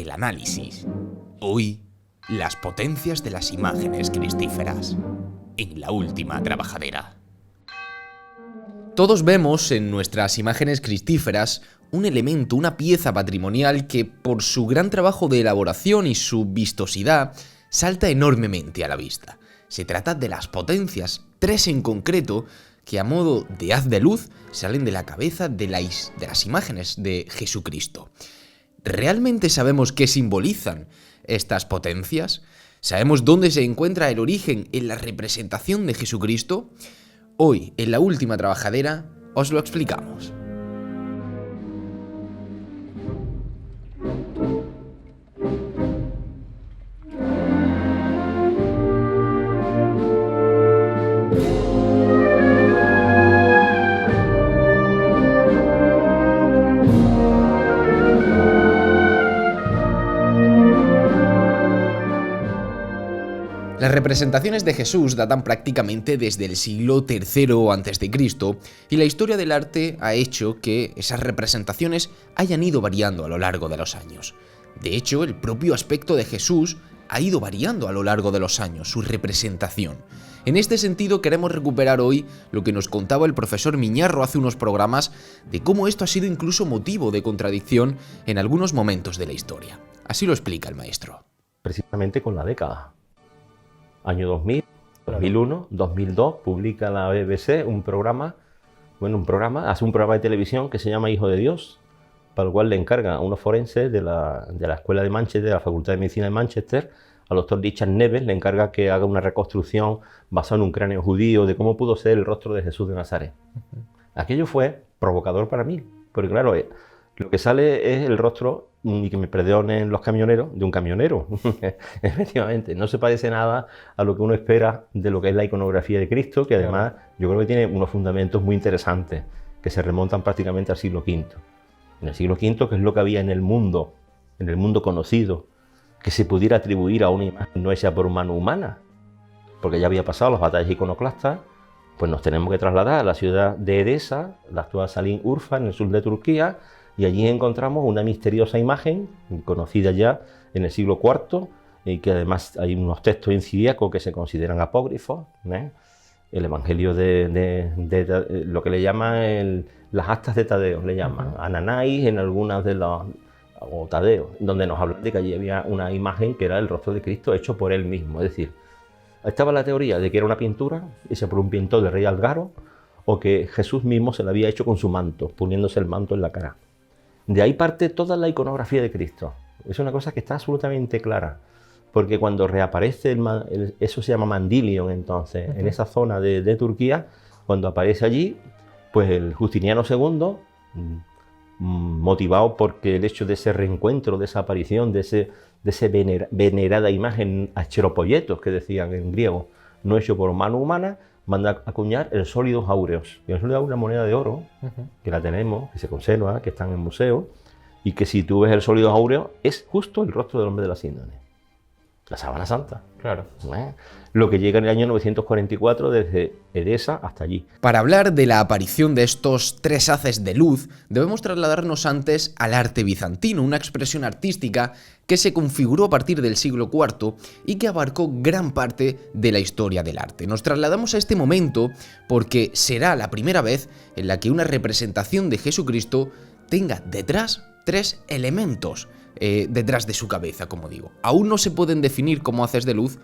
el análisis. Hoy, las potencias de las imágenes cristíferas. En la última trabajadera. Todos vemos en nuestras imágenes cristíferas un elemento, una pieza patrimonial que, por su gran trabajo de elaboración y su vistosidad, salta enormemente a la vista. Se trata de las potencias, 3 en concreto, que a modo de haz de luz salen de la cabeza de las imágenes de Jesucristo. ¿Realmente sabemos qué simbolizan estas potencias? ¿Sabemos dónde se encuentra el origen en la representación de Jesucristo? Hoy, en la última trabajadera, os lo explicamos. Las representaciones de Jesús datan prácticamente desde el siglo III a.C. y la historia del arte ha hecho que esas representaciones hayan ido variando a lo largo de los años. De hecho, el propio aspecto de Jesús ha ido variando a lo largo de los años, su representación. En este sentido, queremos recuperar hoy lo que nos contaba el profesor Miñarro hace unos programas de cómo esto ha sido incluso motivo de contradicción en algunos momentos de la historia. Así lo explica el maestro. Precisamente con la década. Año 2000, 2001, 2002, publica la BBC un programa de televisión que se llama Hijo de Dios, para el cual le encarga a unos forenses de la Escuela de Manchester, de la Facultad de Medicina de Manchester, al doctor Richard Neves, le encarga que haga una reconstrucción basada en un cráneo judío de cómo pudo ser el rostro de Jesús de Nazaret. Aquello fue provocador para mí, porque claro, lo que sale es el rostro, y que me perdonen los camioneros, de un camionero. Efectivamente, no se parece nada a lo que uno espera de lo que es la iconografía de Cristo, que además yo creo que tiene unos fundamentos muy interesantes, que se remontan prácticamente al siglo V. En el siglo V, que es lo que había en el mundo conocido, que se pudiera atribuir a una imagen no hecha por mano humana, porque ya había pasado las batallas iconoclastas, pues nos tenemos que trasladar a la ciudad de Edesa, la actual Salin Urfa, en el sur de Turquía, y allí encontramos una misteriosa imagen, conocida ya en el siglo IV, y que además hay unos textos en siríaco que se consideran apócrifos, el Evangelio de lo que le llaman las actas de Tadeo, le llaman Ananáis en algunas de las, o Tadeo, donde nos habla de que allí había una imagen que era el rostro de Cristo hecho por él mismo, es decir, estaba la teoría de que era una pintura hecha por un pintor de rey Algaro, o que Jesús mismo se la había hecho con su manto, poniéndose el manto en la cara. De ahí parte toda la iconografía de Cristo. Es una cosa que está absolutamente clara, porque cuando reaparece, eso se llama Mandilion entonces, en esa zona de Turquía, cuando aparece allí, pues el Justiniano II, motivado porque el hecho de ese reencuentro, de esa aparición, de ese venerada imagen acheropoietos, que decían en griego, no hecho por mano humana, manda a acuñar el sólidos áureos. Y el sólido áureo es una moneda de oro, que la tenemos, que se conserva, que está en el museo, y que si tú ves el sólido áureo, es justo el rostro del hombre de la síndrome. La sábana santa. Claro. Lo que llega en el año 944 desde Edesa hasta allí. Para hablar de la aparición de estos 3 haces de luz, debemos trasladarnos antes al arte bizantino, una expresión artística que se configuró a partir del siglo IV y que abarcó gran parte de la historia del arte. Nos trasladamos a este momento porque será la primera vez en la que una representación de Jesucristo tenga detrás 3 elementos detrás de su cabeza, como digo. Aún no se pueden definir como haces de luz,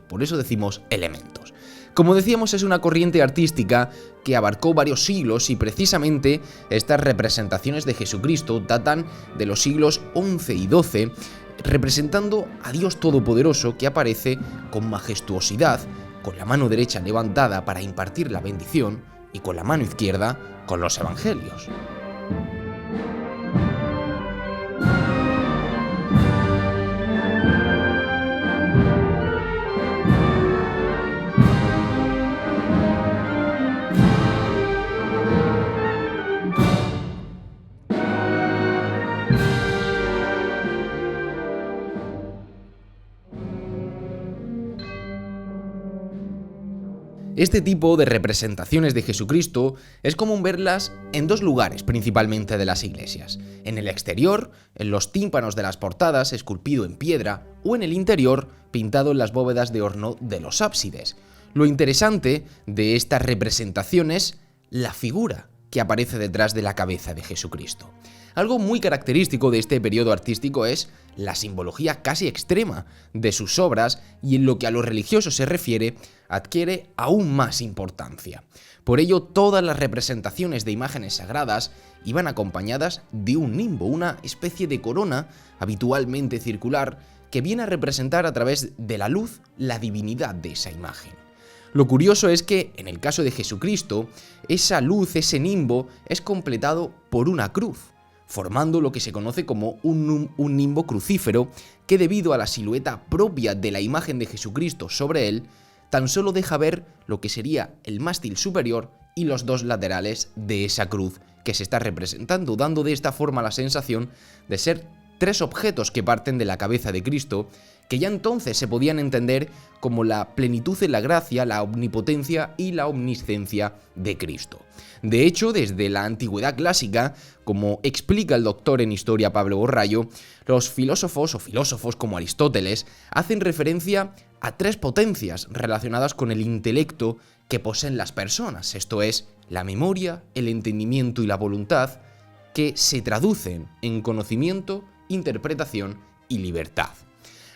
por eso decimos elementos. Como decíamos, es una corriente artística que abarcó varios siglos y precisamente estas representaciones de Jesucristo datan de los siglos XI y XII, representando a Dios Todopoderoso que aparece con majestuosidad, con la mano derecha levantada para impartir la bendición y con la mano izquierda con los evangelios. Este tipo de representaciones de Jesucristo es común verlas en dos lugares principalmente de las iglesias: en el exterior, en los tímpanos de las portadas esculpido en piedra, o en el interior, pintado en las bóvedas de horno de los ábsides. Lo interesante de esta representación es la figura que aparece detrás de la cabeza de Jesucristo. Algo muy característico de este periodo artístico es la simbología casi extrema de sus obras, y en lo que a lo religioso se refiere, adquiere aún más importancia. Por ello, todas las representaciones de imágenes sagradas iban acompañadas de un nimbo, una especie de corona habitualmente circular que viene a representar a través de la luz la divinidad de esa imagen. Lo curioso es que, en el caso de Jesucristo, esa luz, ese nimbo, es completado por una cruz, formando lo que se conoce como un nimbo crucífero, que debido a la silueta propia de la imagen de Jesucristo sobre él, tan solo deja ver lo que sería el mástil superior y los dos laterales de esa cruz que se está representando, dando de esta forma la sensación de ser tres objetos que parten de la cabeza de Cristo, que ya entonces se podían entender como la plenitud de la gracia, la omnipotencia y la omniscencia de Cristo. De hecho, desde la antigüedad clásica, como explica el doctor en historia Pablo Borrallo, los filósofos como Aristóteles hacen referencia a tres potencias relacionadas con el intelecto que poseen las personas, esto es, la memoria, el entendimiento y la voluntad, que se traducen en conocimiento, interpretación y libertad.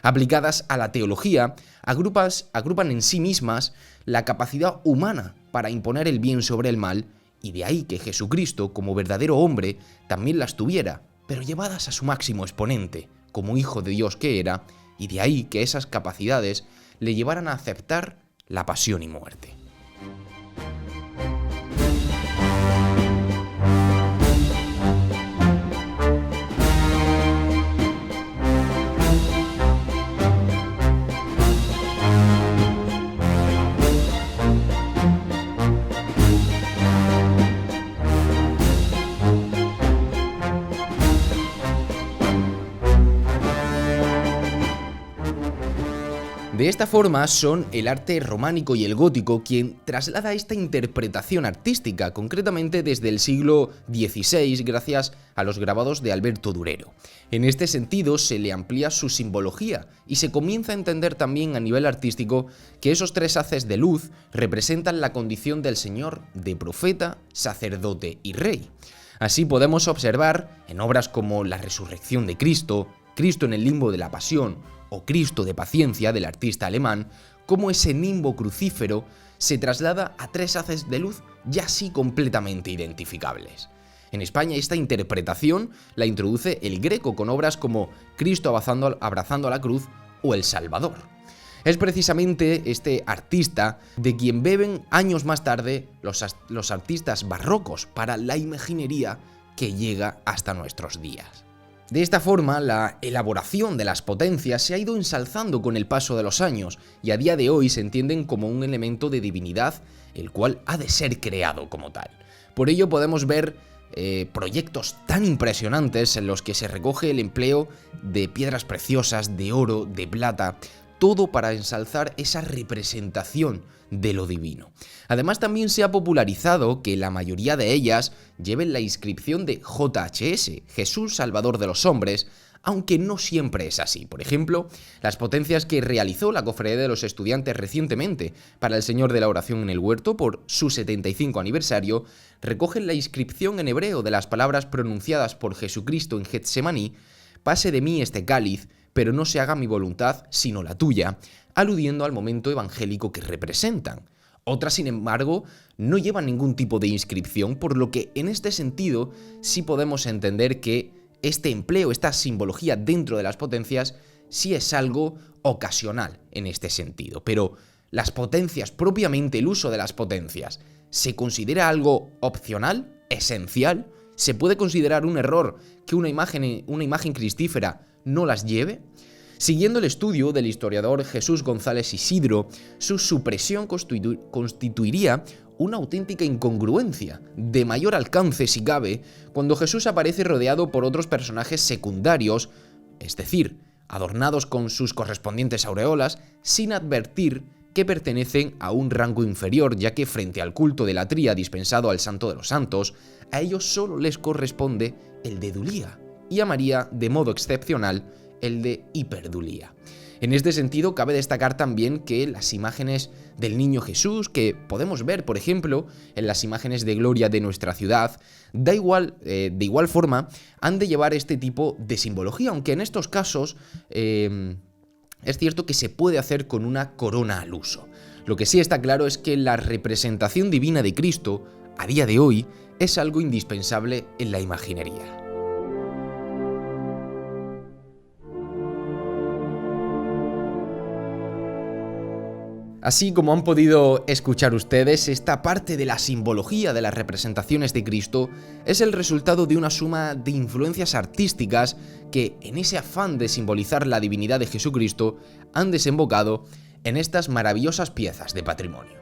Aplicadas a la teología, agrupan en sí mismas la capacidad humana para imponer el bien sobre el mal, y de ahí que Jesucristo, como verdadero hombre, también las tuviera, pero llevadas a su máximo exponente, como hijo de Dios que era, y de ahí que esas capacidades le llevaran a aceptar la pasión y muerte. De esta forma son el arte románico y el gótico quien traslada esta interpretación artística, concretamente desde el siglo XVI, gracias a los grabados de Alberto Durero. En este sentido se le amplía su simbología y se comienza a entender también a nivel artístico que esos tres haces de luz representan la condición del Señor de profeta, sacerdote y rey. Así podemos observar en obras como La resurrección de Cristo, Cristo en el limbo de la pasión o Cristo de paciencia del artista alemán, cómo ese nimbo crucífero se traslada a tres haces de luz ya sí completamente identificables. En España esta interpretación la introduce el Greco con obras como Cristo abrazando a la cruz o El Salvador. Es precisamente este artista de quien beben años más tarde los artistas barrocos para la imaginería que llega hasta nuestros días. De esta forma, la elaboración de las potencias se ha ido ensalzando con el paso de los años y a día de hoy se entienden como un elemento de divinidad, el cual ha de ser creado como tal. Por ello podemos ver proyectos tan impresionantes en los que se recoge el empleo de piedras preciosas, de oro, de plata, todo para ensalzar esa representación de lo divino. Además, también se ha popularizado que la mayoría de ellas lleven la inscripción de JHS, Jesús Salvador de los Hombres, aunque no siempre es así. Por ejemplo, las potencias que realizó la Cofradía de los Estudiantes recientemente para el Señor de la Oración en el Huerto por su 75 aniversario recogen la inscripción en hebreo de las palabras pronunciadas por Jesucristo en Getsemaní: «Pase de mí este cáliz, pero no se haga mi voluntad sino la tuya», aludiendo al momento evangélico que representan. Otras, sin embargo, no llevan ningún tipo de inscripción, por lo que en este sentido sí podemos entender que este empleo, esta simbología dentro de las potencias, sí es algo ocasional en este sentido. Pero las potencias, propiamente el uso de las potencias, ¿se considera algo opcional, esencial? ¿Se puede considerar un error que una imagen cristífera no las lleve? Siguiendo el estudio del historiador Jesús González Isidro, su supresión constituiría una auténtica incongruencia, de mayor alcance si cabe, cuando Jesús aparece rodeado por otros personajes secundarios, es decir, adornados con sus correspondientes aureolas, sin advertir que pertenecen a un rango inferior, ya que frente al culto de la tría dispensado al Santo de los Santos, a ellos solo les corresponde el de Dulía, y a María, de modo excepcional, el de Hiperdulía. En este sentido, cabe destacar también que las imágenes del niño Jesús, que podemos ver, por ejemplo, en las imágenes de gloria de nuestra ciudad, de igual forma, han de llevar este tipo de simbología, aunque en estos casos es cierto que se puede hacer con una corona al uso. Lo que sí está claro es que la representación divina de Cristo, a día de hoy, es algo indispensable en la imaginería. Así como han podido escuchar ustedes, esta parte de la simbología de las representaciones de Cristo es el resultado de una suma de influencias artísticas que, en ese afán de simbolizar la divinidad de Jesucristo, han desembocado en estas maravillosas piezas de patrimonio.